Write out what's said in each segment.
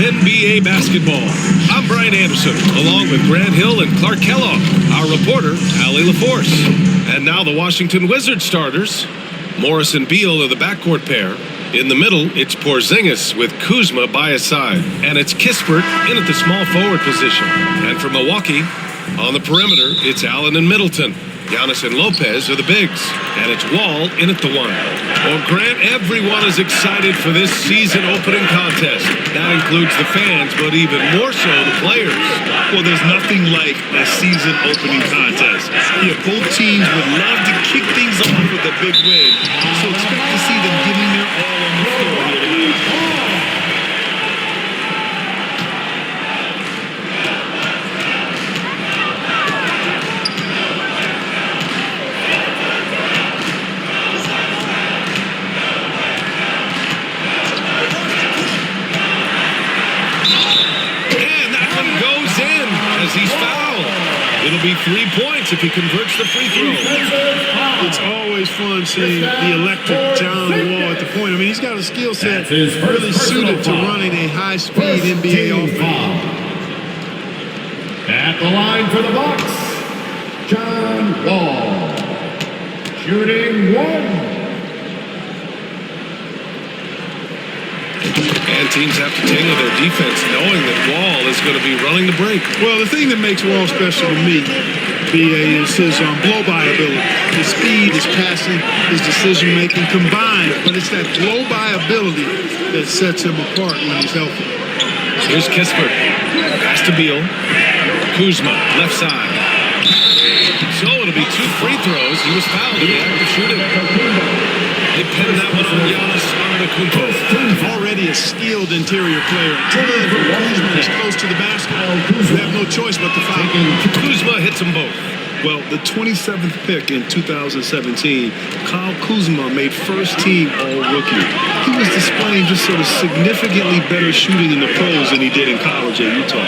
NBA basketball. I'm Brian Anderson, along with Grant Hill and Clark Kellogg, our reporter, Allie LaForce. And now the Washington Wizards starters. Morris and Beal are the backcourt pair. In the middle, it's Porzingis with Kuzma by his side. And it's Kispert in at the small forward position. And from Milwaukee, on the perimeter, it's Allen and Middleton. Giannis and Lopez are the bigs. And it's Wall in at the one. Well, Grant, everyone is excited for this season opening contest. That includes the fans, but even more so the players. Well, there's nothing like a season opening contest. Yeah, both teams would love to kick things off with a big win. So expect to see them giving their all on the floor here tonight. He's fouled. It'll be 3 points if he converts the free throw. It's always fun seeing the electric John Wall at the point. I mean, he's got a skill set really suited to running a high-speed NBA offense. At the line for the Bucks, John Wall, shooting one. And teams have to tailor their defense knowing that Wall is going to be running the break. Well, the thing that makes Wall special to me, B.A., is his blow-by ability. His speed, his passing, his decision-making combined. But it's that blow-by ability that sets him apart when he's healthy. Here's Kispert. Pass to Beal. Kuzma, left side. So it'll be 2 free throws. He was fouled in the act of shooting. They pinned that one on Giannis Antetokounmpo. Already a skilled interior player. When Kuzma is close to the basket, you have no choice but to foul. Kuzma hits them both. Well, the 27th pick in 2017, Kyle Kuzma made first-team All-Rookie. He was displaying just sort of significantly better shooting in the pros than he did in college at Utah.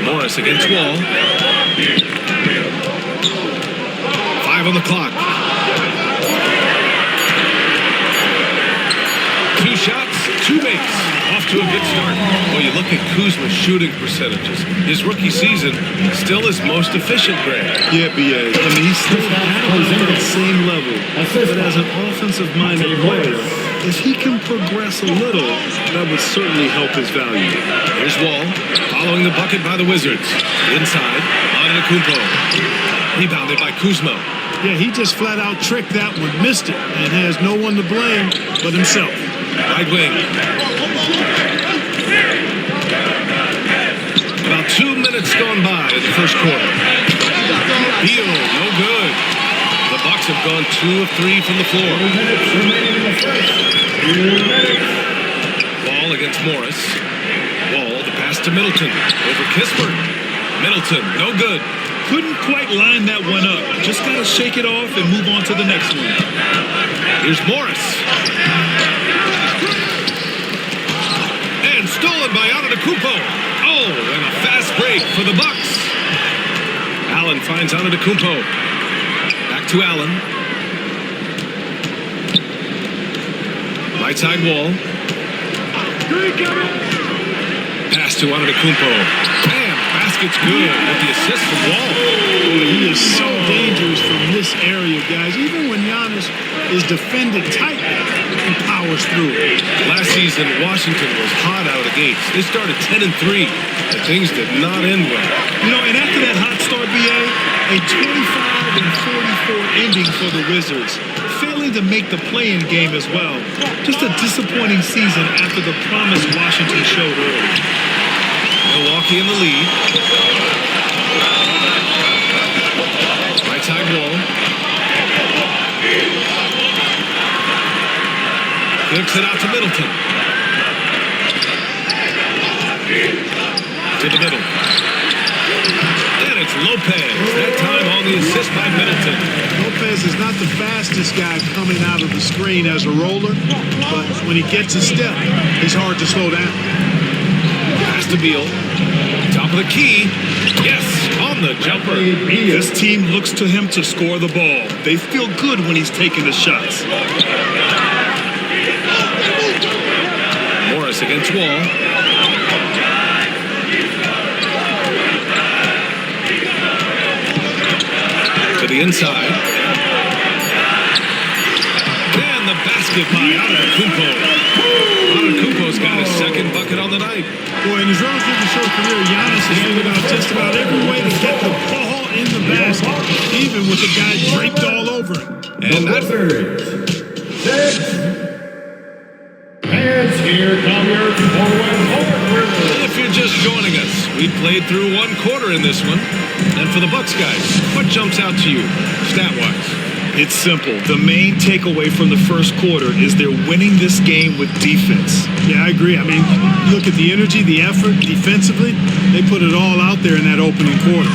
Morris against Wall. 5 on the clock. 2 shots, 2 makes. Off to a good start. Well, you look at Kuzma's shooting percentages. His rookie season, still his most efficient, Grant. Yeah, B.A. I mean, he's still at the same level. But as an offensive-minded player, if he can progress a little, that would certainly help his value. Here's Wall, following the bucket by the Wizards. Inside, Antetokounmpo. Rebounded by Kuzma. Yeah, he just flat-out tricked that one, missed it, and has no one to blame but himself. Right wing. About 2 minutes gone by in the first quarter. Beal, no good. The Bucks have gone 2 of 3 from the floor. Wall against Morris. Wall, the pass to Middleton. Over Kispert. Middleton, no good. Couldn't quite line that one up. Just got to shake it off and move on to the next one. Here's Morris. And stolen by Antetokounmpo. Oh, and a fast break for the Bucks. Allen finds Antetokounmpo. Back to Allen. Right side Wall. Pass to Antetokounmpo. Bam, basket's good with the assist from Wall. He is so dangerous from this area, guys. Even when Giannis is defended tightly, he powers through. Last season, Washington was hot out of the gates. They started 10-3, but things did not end well. You know, and after that hot start, B.A., a 25-44 ending for the Wizards, failing to make the play-in game as well. Just a disappointing season after the promise Washington showed early. Milwaukee in the lead. Right side Wall. Kicks it out to Middleton. To the middle. And it's Lopez. That time on the assist by Middleton. Lopez is not the fastest guy coming out of the screen as a roller, but when he gets a step, it's hard to slow down. Pass to Beal. Top of the key. Yes, on the jumper. This team looks to him to score the ball. They feel good when he's taking the shots. Morris against Wall. To the inside. And the basket by Antetokounmpo. Antetokounmpo's got his second bucket on the night. Boy, in his relatively short career, Giannis has figured out just about every way to get the ball in the basket, even with the guy draped all over him. And that And here come your forward. If you're just joining us, we played through one quarter in this one. And for the Bucks guys, what jumps out to you, stat-wise? It's simple. The main takeaway from the first quarter is they're winning this game with defense. Yeah, I agree. I mean, look at the energy, the effort, defensively. They put it all out there in that opening quarter.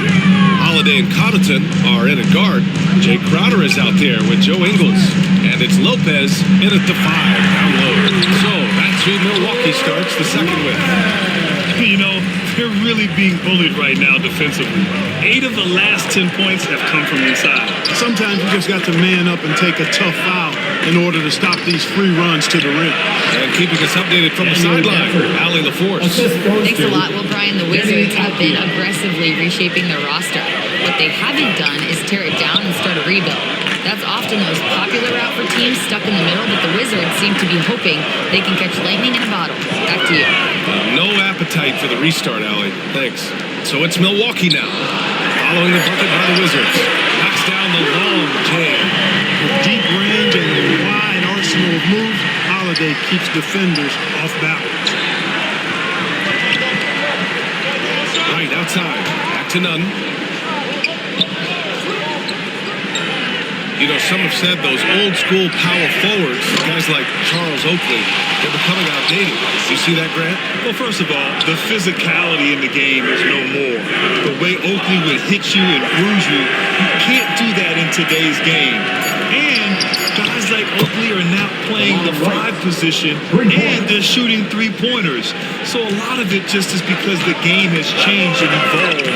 Holiday and Connaughton are in at guard. Jay Crowder is out there with Joe Ingles. And it's Lopez in at the 5, down low. So that's who Milwaukee starts the second with. You know, they're really being bullied right now defensively. 8 of the last 10 points have come from inside. Sometimes you just got to man up and take a tough foul in order to stop these free runs to the rim. And keeping us updated from the sideline, Ali LaForce. Thanks a lot. Well, Brian, the Wizards have been aggressively reshaping their roster. What they haven't done is tear it down and start a rebuild. That's often the most popular route for teams stuck in the middle, but the Wizards seem to be hoping they can catch lightning in a bottle. Back to you. No appetite for the restart, Ali. Thanks. So it's Milwaukee now. Following the bucket by the Wizards. Knocks down the long jam. With deep range and a wide arsenal of moves, Holiday keeps defenders off balance. Right outside. Back to Nunn. You know, some have said those old school power forwards, guys like Charles Oakley, they're becoming outdated. You see that, Grant? Well, first of all, the physicality in the game is no more. The way Oakley would hit you and bruise you, you can't do that in today's game. And guys like Oakley are now playing the 5 position, and they're shooting 3-pointers. So a lot of it just is because the game has changed and evolved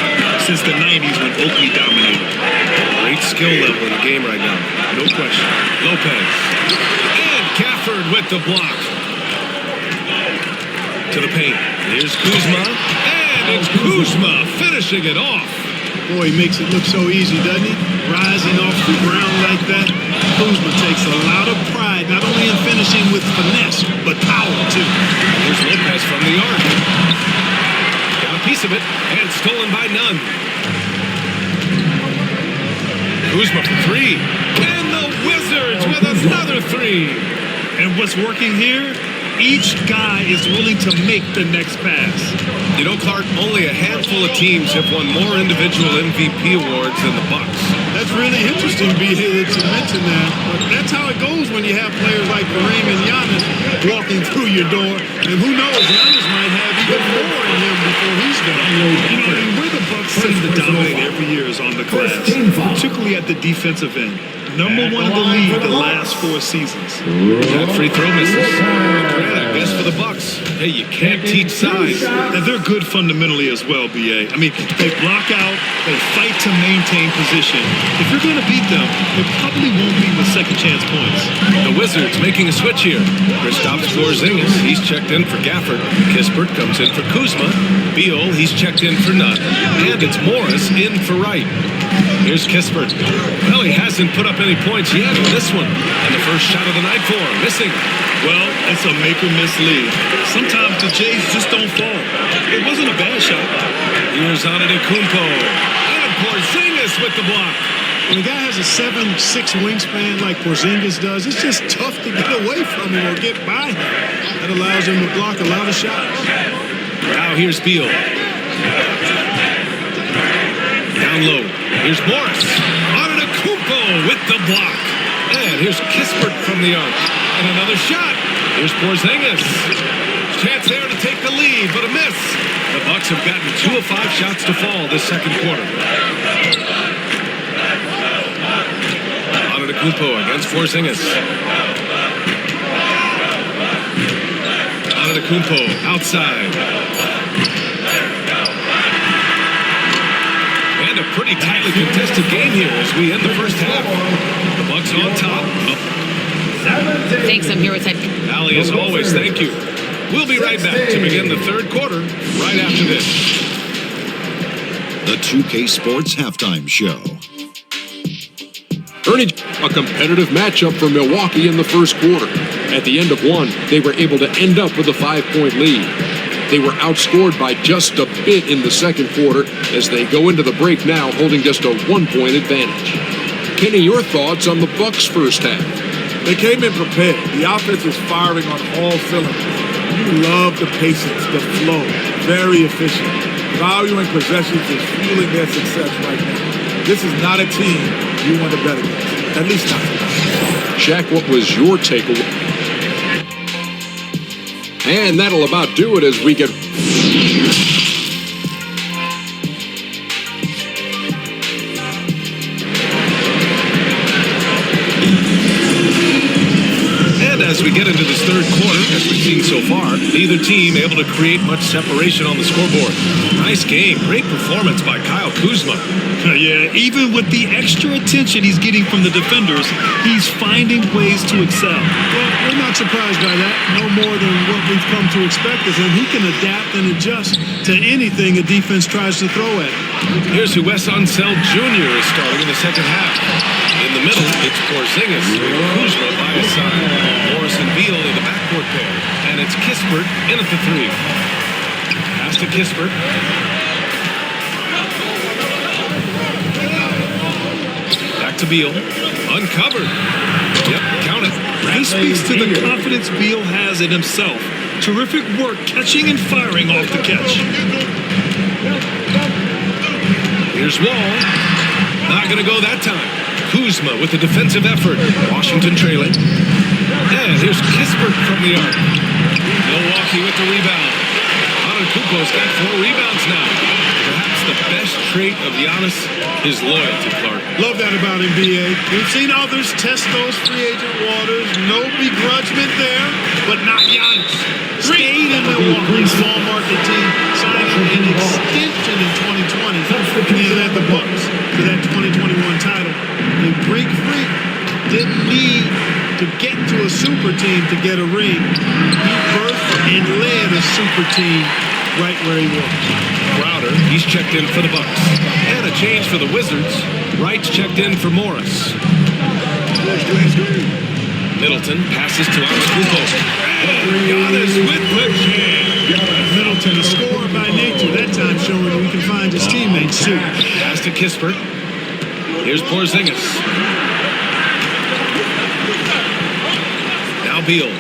since the 90s when Oakley dominated. Great skill level in the game right now. No question. Lopez. And Gafford with the block. To the paint. Here's Kuzma. And it's Kuzma finishing it off. Boy, he makes it look so easy, doesn't he? Rising off the ground like that. Kuzma takes a lot of pride, not only in finishing with finesse, but power, too. Here's Lopez from the arc. Got a piece of it. And stolen by Nunn. Kuzma for 3. And the Wizards with another 3. And what's working here? Each guy is willing to make the next pass. You know, Clark, only a handful of teams have won more individual MVP awards than the Bucks. That's really interesting, B. that you mentioned that. But that's how it goes when you have players like Kareem and Giannis walking through your door. And who knows, Giannis might have even more in him before he's done. You know, and where the Bucks seem to dominate every year is on the glass, particularly at the defensive end. Number 1 in the league the last 4 seasons. That free throw misses. Grant, I guess for the Bucks. Hey, you can't teach size. And they're good fundamentally as well, B.A. I mean, they block out, they fight to maintain position. If you're going to beat them, it probably won't be with second chance points. The Wizards making a switch here. Kristaps Porzingis, he's checked in for Gafford. Kispert comes in for Kuzma. Beal, he's checked in for Nunn. And it's Morris in for Wright. Here's Kispert. Well, he hasn't put up any points yet in this one. And the first shot of the night for him, missing. Well, it's a make-or-miss league. Sometimes the Jays just don't fall. It wasn't a bad shot. Here's Antetokounmpo. And Porzingis with the block. When a guy has a 7'6" wingspan like Porzingis does, it's just tough to get away from him or get by him. That allows him to block a lot of shots. Now here's Beal. Down low. Here's Morris. Antetokounmpo with the block. And here's Kispert from the arc. And another shot. Here's Porzingis. Chance there to take the lead, but a miss. The Bucks have gotten 2 of 5 shots to fall this second quarter. Antetokounmpo against Porzingis. Antetokounmpo outside. And a pretty tightly contested game here as we end the first half. The Bucks on top. Thanks, I'm here with Ted. Ali, as always, thank you. We'll be right back to begin the third quarter right after this. The 2K Sports Halftime Show. Ernie, a competitive matchup for Milwaukee in the first quarter. At the end of one, they were able to end up with a 5-point lead. They were outscored by just a bit in the second quarter as they go into the break now holding just a 1-point advantage. Kenny, your thoughts on the Bucks' first half? They came in prepared. The offense is firing on all cylinders. You love the patience, the flow. Very efficient. Valuing possessions is fueling their success right now. This is not a team you want to bet against. At least not. Shaq, what was your takeaway? And that'll about do it as we get... As we get into this third quarter, as we've seen so far, neither team able to create much separation on the scoreboard. Nice game. Great performance by Kyle Kuzma. Yeah, even with the extra attention he's getting from the defenders, he's finding ways to excel. Well, we're not surprised by that. No more than what we've come to expect is that he can adapt and adjust to anything a defense tries to throw at him. Here's who Wes Unseld Jr. is starting in the second half. In the middle, it's Porzingis with Kuzma by his side. Morris and Beal in the backcourt pair. And it's Kispert in at the three. Pass to Kispert. Back to Beal. Uncovered. Yep, count it. This speaks to the confidence Beal has in himself. Terrific work catching and firing off the catch. Here's Wall. Not going to go that time. Kuzma with the defensive effort. Washington trailing. And here's Kispert from the arc. Milwaukee with the rebound. Antetokounmpo's got 4 rebounds now. Perhaps the best trait of Giannis is loyalty, Clark. Love that about him, B.A. We've seen others test those free agent waters. No begrudgment there, but not Giannis. Stayed in Milwaukee, small market team, signed an extension in 2020, and led the Bucks to that 2021 title. They break free. Didn't need to get to a super team to get a ring. He birthed and led a super team right where he was. Crowder, he's checked in for the Bucks. And a change for the Wizards. Wright's checked in for Morris. Middleton passes to Antetokounmpo. Giannis with the jam. Middleton, a scorer by nature, that time showing we can find his teammates too. Pass to Kispert. Here's Porzingis. Now Beal.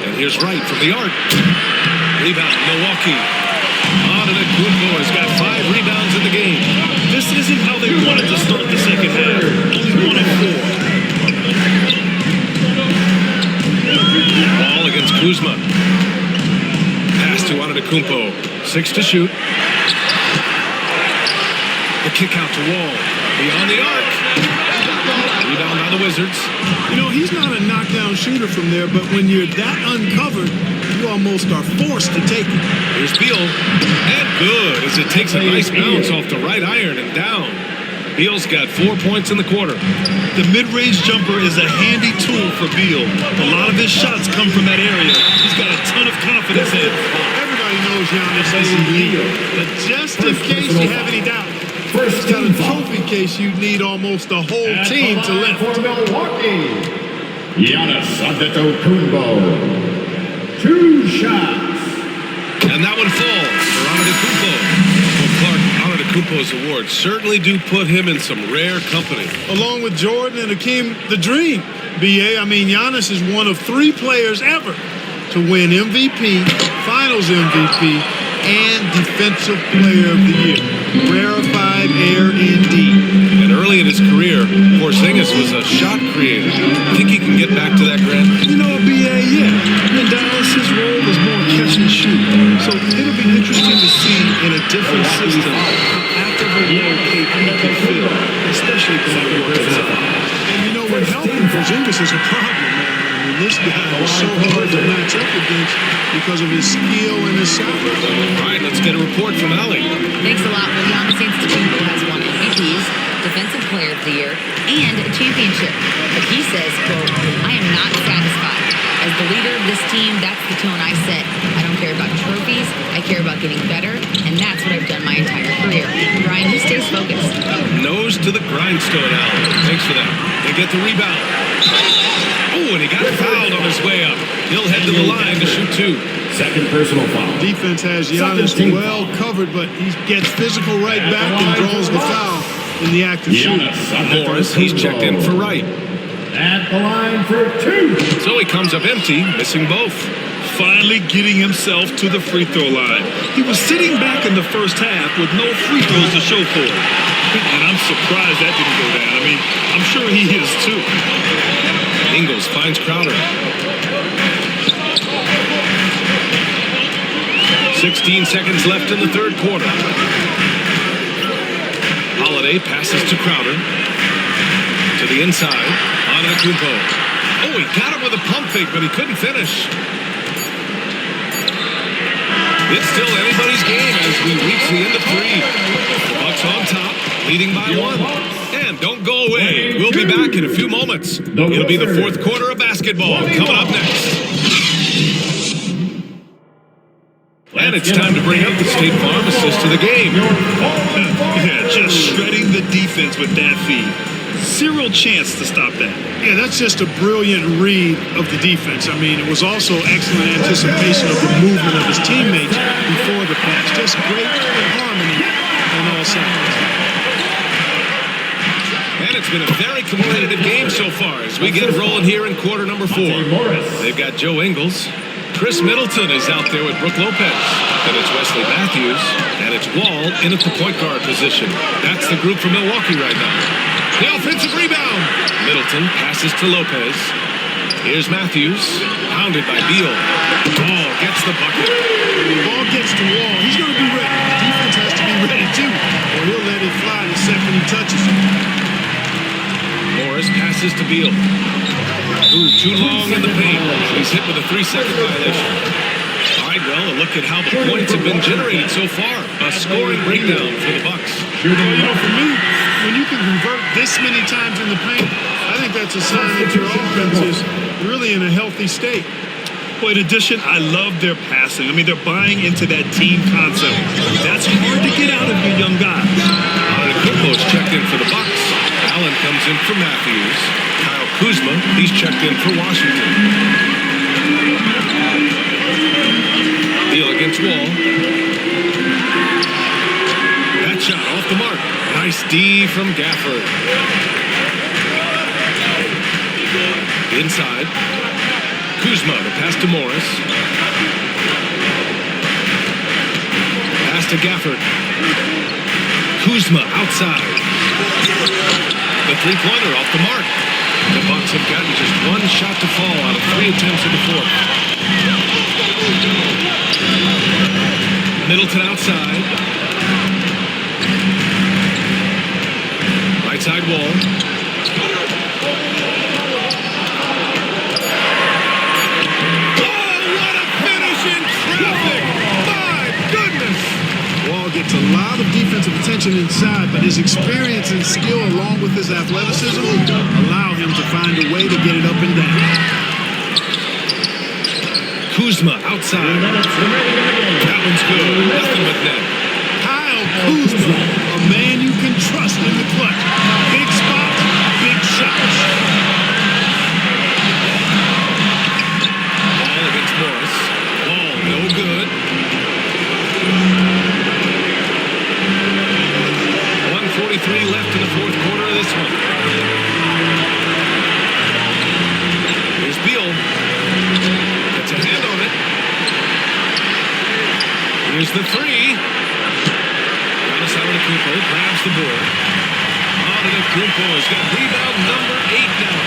And here's Wright from the arc. Rebound, Milwaukee. Antetokounmpo has got 5 rebounds in the game. This isn't how they wanted to start the second half. Only 1 of 4. Ball against Kuzma. Pass to Antetokounmpo. 6 to shoot. The kick out to Wall. Beyond the arc. Rebound by the Wizards. You know, he's not a knockdown shooter from there, but when you're that uncovered, you almost are forced to take it. Here's Beal. And good as it takes a nice bounce off the right iron and down. Beal's got 4 points in the quarter. The mid-range jumper is a handy tool for Beal. A lot of his shots come from that area. He's got a ton of confidence in it. Everybody knows Giannis is elite. But just in case you have any doubt, he's got a trophy case you need almost a whole team to lift. For Milwaukee, Giannis Antetokounmpo. 2 shots. And that one falls for Antetokounmpo. Well, Clark, Antetokounmpo's awards certainly do put him in some rare company. Along with Jordan and Hakeem, the dream. B.A., I mean, Giannis is one of 3 players ever to win MVP, Finals MVP, and Defensive Player of the Year. Rarefied air indeed. And early in his career, Porzingis was a shot creator. Think he can get back to that, Grant? You know, B.A., yeah. In Dallas, his role was more catch and shoot. So it'll be interesting to see in a different system how active a role KP can fill, especially going forward. And you know, when healthy, Porzingis is a problem, man. I mean, this guy is so hard to match up against because of his skill and his shot. All right, let's get a report from Allie. Thanks a lot. Well, Giannis Antetokounmpo has won MVPs, Defensive Player of the Year, and a championship. But he says, quote, I am not satisfied. As the leader of this team, that's the tone I set. I don't care about trophies. I care about getting better, and that's what I've done my entire career. Brian, he stays focused. Nose to the grindstone, Allen. Thanks for that. They get the rebound. Oh, and he got fouled on his way up. He'll head to the line to shoot 2. Second personal foul. Defense has Giannis well covered, but he gets physical right back and draws the foul in the act of shooting. Morris, he's checked in for Wright. At the line for 2. So he comes up empty, missing both. Finally getting himself to the free throw line. He was sitting back in the first half with no free throws to show for it. And I'm surprised that didn't go down. I mean, I'm sure he is too. Ingles finds Crowder. 16 seconds left in the third quarter. Holiday passes to Crowder. To the inside. Antetokounmpo. Oh, he got him with a pump fake, but he couldn't finish. It's still anybody's game as we reach the end of 3. The Bucks on top, leading by 1. And don't go away. We'll be back in a few moments. It'll be the fourth quarter of basketball coming up next. And it's time to bring up the State Farm assist to the game. Yeah, just shredding the defense with that feed. Zero chance to stop that. Yeah, that's just a brilliant read of the defense. I mean, it was also excellent anticipation of the movement of his teammates before the pass. Just great harmony on all sides. And it's been a very competitive game so far as we get rolling here in quarter number 4. They've got Joe Ingles. Chris Middleton is out there with Brooke Lopez. Then it's Wesley Matthews. And it's Wall in at the point guard position. That's the group from Milwaukee right now. The offensive rebound. Middleton passes to Lopez. Here's Matthews. Pounded by Beal. Wall gets the bucket. Ball gets to Wall. He's going to be ready. Defense has to be ready too, or he'll let it fly the second he touches it. Morris passes to Beal. Ooh, too long in the paint. He's hit with a 3-second violation. All right, well, a look at how the points have been generated so far. A scoring breakdown for the Bucks. You know, for me, when you can convert this many times in the paint, I think that's a sign that your offense is really in a healthy state. Well, in addition, I love their passing. I mean, they're buying into that team concept. That's hard to get out of your young guy. Antetokounmpo's checked in for the Bucks. Allen comes in for Matthews. Kyle Kuzma, he's checked in for Washington. Beal against Wall. That shot off the mark. Nice D from Gafford. Inside. Kuzma, the pass to Morris. Pass to Gafford. Kuzma outside. The three-pointer off the mark. The Bucks have gotten just one shot to fall out of 3 attempts in the fourth. Middleton outside. Right side Wall. Gets a lot of defensive attention inside, but his experience and skill along with his athleticism allow him to find a way to get it up and down. Kuzma outside. That one's good. Nothing but net. Kyle Kuzma, a man you can trust in the clutch. Big spot, big shots. Ball against Morris. Ball no good. 1:43 left in the fourth quarter of this one. Here's Beal. Gets a hand on it. Here's the three. Antetokounmpo grabs the board. Antetokounmpo has got rebound number 8 now.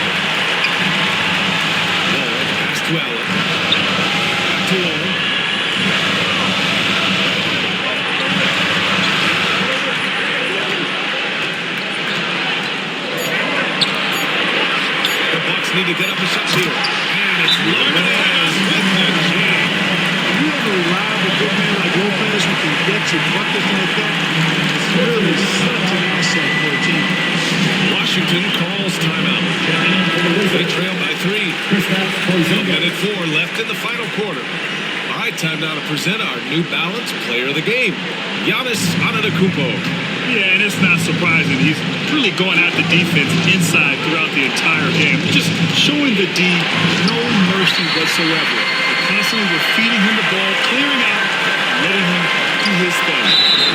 Wall pass to Allen. Back to Wall. Need to get up a shot here. And it's Lopez with the jam. You have a reliable big man like Lopez who can get you buckets like that. It's really such an asset for a team. Washington calls timeout. They trail by 3. 1 minute 4 in the final quarter. All right, time now to present our New Balance Player of the Game, Giannis Antetokounmpo. Yeah, and it's not surprising. He's really going after defense inside throughout the entire game. Just showing the D no mercy whatsoever. They're constantly were feeding him the ball, clearing out, and letting him do his thing.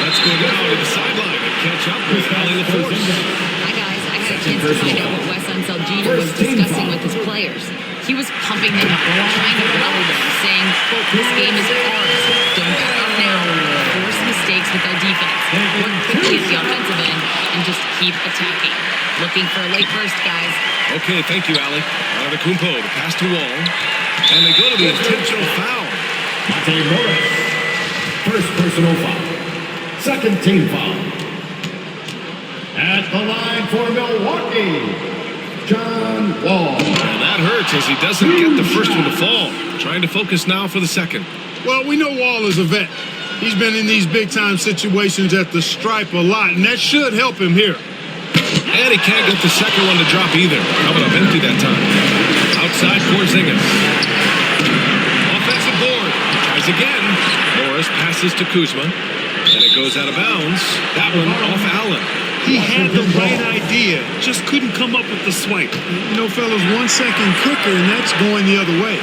Let's go now to the sideline and catch up with Ali LaForce. Hi, guys. I got a chance to find out what Wes Unseld Jr. was discussing with his players. He was pumping them up, trying to rally them, saying, quote, "This game is ours. Don't go out there, force mistakes with our defense. Work quickly at the offensive end, and just keep attacking. Looking for a late burst, guys." Okay, thank you, Ali. Antetokounmpo, the pass to Wall. And they go to the intentional foul. Monte Morris. First personal foul. Second team foul. At the line for Milwaukee, John Wall. And that hurts as he doesn't get the first one to fall. Trying to focus now for the second. Well, we know Wall is a vet. He's been in these big-time situations at the stripe a lot, and that should help him here. And he can't get the second one to drop either. Coming up empty that time. Outside Porzingis. Offensive board. Tries again. Morris passes to Kuzma. And it goes out of bounds. That one off Allen. He had the right idea, just couldn't come up with the swipe. You know, fellas, 1 second quicker, and that's going the other way.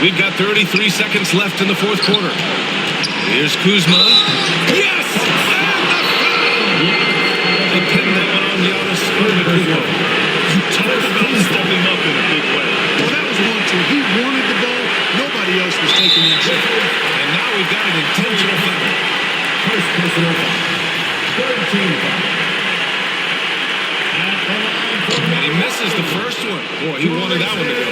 We've got 33 seconds left in the fourth quarter. Here's Kuzma. Yes! And the foul! They pinned that one on Giannis Antetokounmpo. You talked about stepping up in a big way. Well, that was 1-2. He wanted the ball. Nobody else was taking that shot. And now we've got an intentional foul. First personal foul. Third team foul. At the line for And he misses the first one. Boy, he wanted that one to go.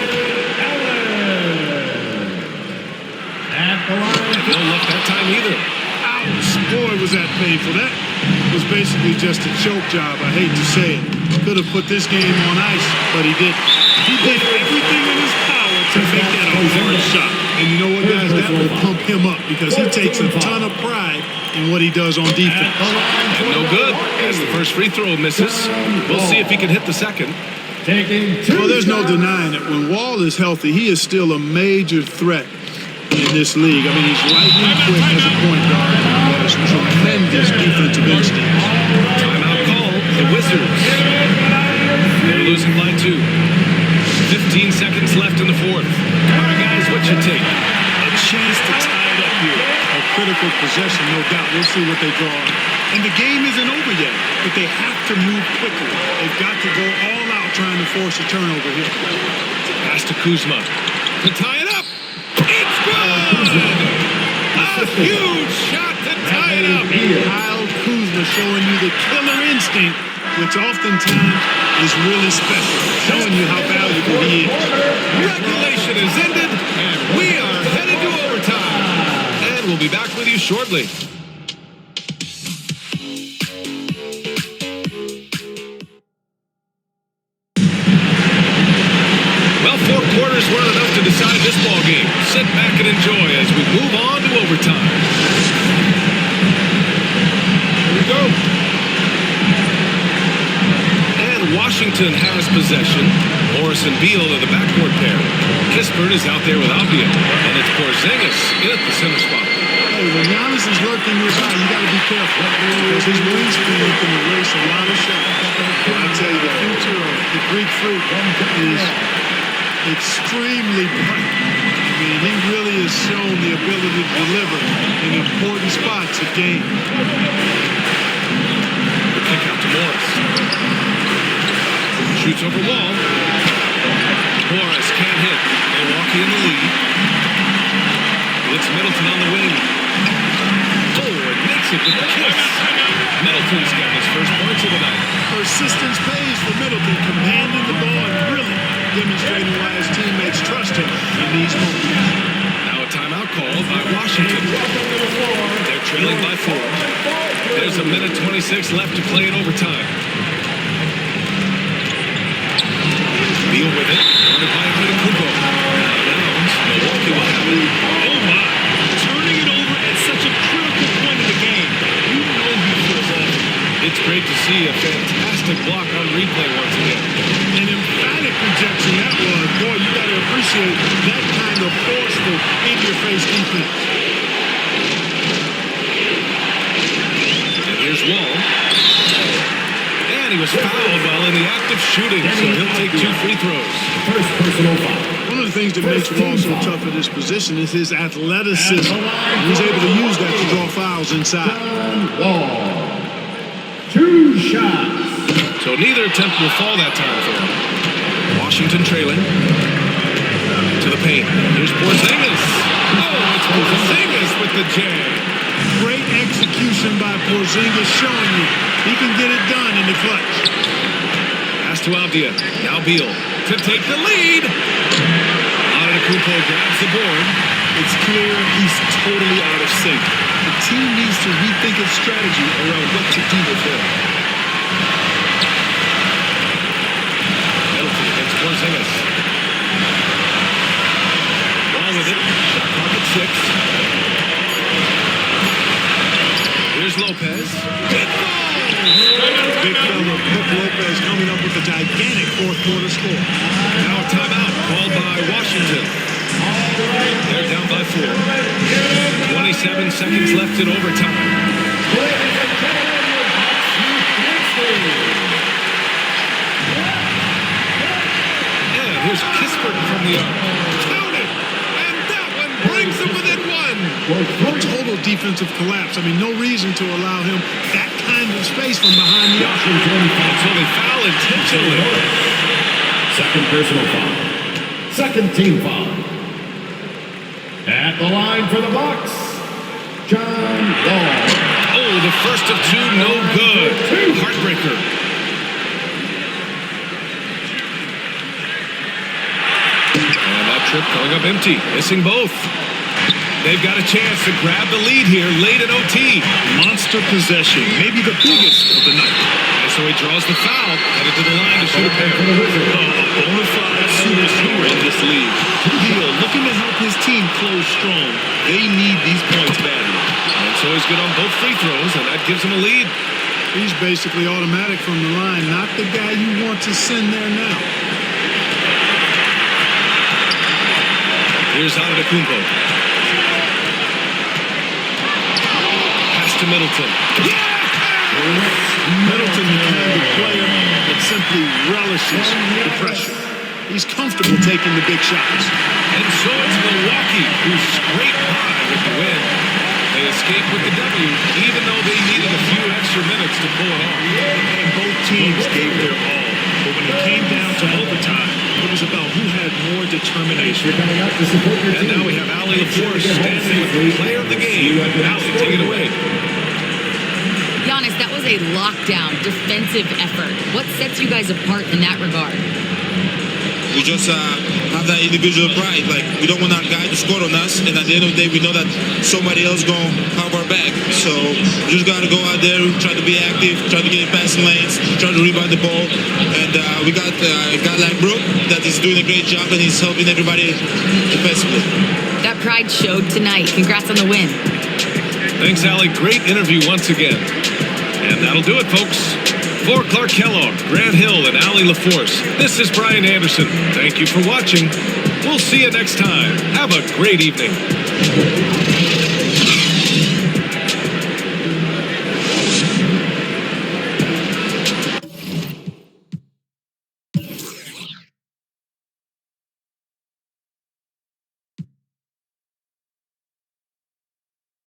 At the line. No luck that time either. Ouch. Boy, was that painful. That was basically just a choke job. I hate to say it. Could have put this game on ice, but he didn't. He did everything in his power to make that a hard shot. And you know what, guys? That will pump him up because he takes a ton of pride in what he does on defense. And no good as the first free throw misses. We'll see if he can hit the second. Well, there's no denying it. When Wall is healthy, he is still a major threat in this league. I mean, he's lightning quick as a point guard and has tremendous defensive instincts. Timeout call, the Wizards. They're losing by 2. 15 seconds left in the fourth. All right, guys, what's your take? A chance to tie it up here. A critical possession, no doubt. We'll see what they draw. And the game isn't over yet, but they have to move quickly. They've got to go all out trying to force a turnover here. Pass to Kuzma. To tie it up. It's good! A huge shot to tie it up. Kyle Kuzma showing you the killer instinct, which oftentimes is really special, showing you how valuable he is. Regulation is ended, and we are headed to overtime. And we'll be back with you shortly. Well, 4 quarters weren't enough to decide this ball game. Sit back and enjoy as we move on to overtime. Here we go. And Washington has possession. Morris and Beal are the backcourt pair. Kispert is out there with Albia. And it's Porzingis in at the center spot. Hey, when Giannis is lurking nearby, you got to be careful because his wingspan can erase a lot of shots. I tell you, the future of the Greek Freak is extremely bright. I mean, he really has shown the ability to deliver in important spots of game. The kick out to Morris. Shoots over Wall. Morris can't hit. Milwaukee in the lead. It's Middleton on the wing. Oh, and makes it with a kiss. Middleton's got his first points of the night. Persistence pays for Middleton, commanding the ball and really demonstrating why his teammates trust him in these moments. Now a timeout called by Washington. They're trailing by 4. There's a minute 26 left to play in overtime. Beal with it. Guarded by Antetokounmpo. Downs. Milwaukee will have it. Oh my! Turning it over at such a critical point in the game. You know he feels off. It's great to see a fantastic block on replay once again. An emphatic rejection that was. appreciate that kind of forceful, in-your-face defense. And here's Wall. And he was fouled while in the act of shooting, so he'll take 2 free throws. First personal foul. One of the things that makes Wall so tough at this position is his athleticism. He's able to use that to draw fouls inside. Wall. 2 shots. So neither attempt will fall that time for him. Washington trailing. To the paint. Here's Porzingis. Oh, it's Porzingis with the jam. Great execution by Porzingis, showing you he can get it done in the clutch. Pass to Avdia. Now Beal to take the lead. Antetokounmpo grabs the board. It's clear he's totally out of sync. The team needs to rethink its strategy around what to do with him. Middleton against Porzingis. Wrong with it. Shot clock at 6. Here's Lopez. It falls! Big fella, Brook Lopez coming up with a gigantic fourth-quarter score. Now a timeout called by Washington. They're down by 4. 27 seconds left in overtime. And here's Kispert from the arc. Count it! And that one brings them within 1. A total defensive collapse. I mean, no reason to allow him that kind of space from behind the arc. So they foul intentionally. Second personal foul. Second team foul. At the line for the Bucks, John Wall. Oh, the first of 2, no good. Heartbreaker. And that trip going up empty, missing both. They've got a chance to grab the lead here late in OT. Monster possession, maybe the biggest of the night. And so he draws the foul, headed to the line to shoot a pair. A bona fide superstar in this league. Beal looking to help his team close strong. They need these points badly. And so he's good on both free throws, and that gives him a lead. He's basically automatic from the line, not the guy you want to send there now. Here's Antetokounmpo. To Middleton. Middleton, the kind of player that simply relishes the pressure. He's comfortable taking the big shots. And so it's Milwaukee who scraped by with the win. They escaped with the W, even though they needed a few extra minutes to pull it off. And both teams gave their all. But when it came down to overtime, it was about who had more determination. And now we have Ali LaForce standing with the player of the game. Ali, take it away. Giannis, that was a lockdown defensive effort. What sets you guys apart in that regard? We just have that individual pride. Like, we don't want our guy to score on us, and at the end of the day, we know that somebody else going to have our back. So we just got to go out there, try to be active, try to get in passing lanes, try to rebound the ball. And we got a guy like Brook that is doing a great job, and he's helping everybody defensively. That pride showed tonight. Congrats on the win. Thanks, Ali. Great interview once again. And that'll do it, folks. For Clark Kellogg, Grant Hill, and Ali LaForce, this is Brian Anderson. Thank you for watching. We'll see you next time. Have a great evening.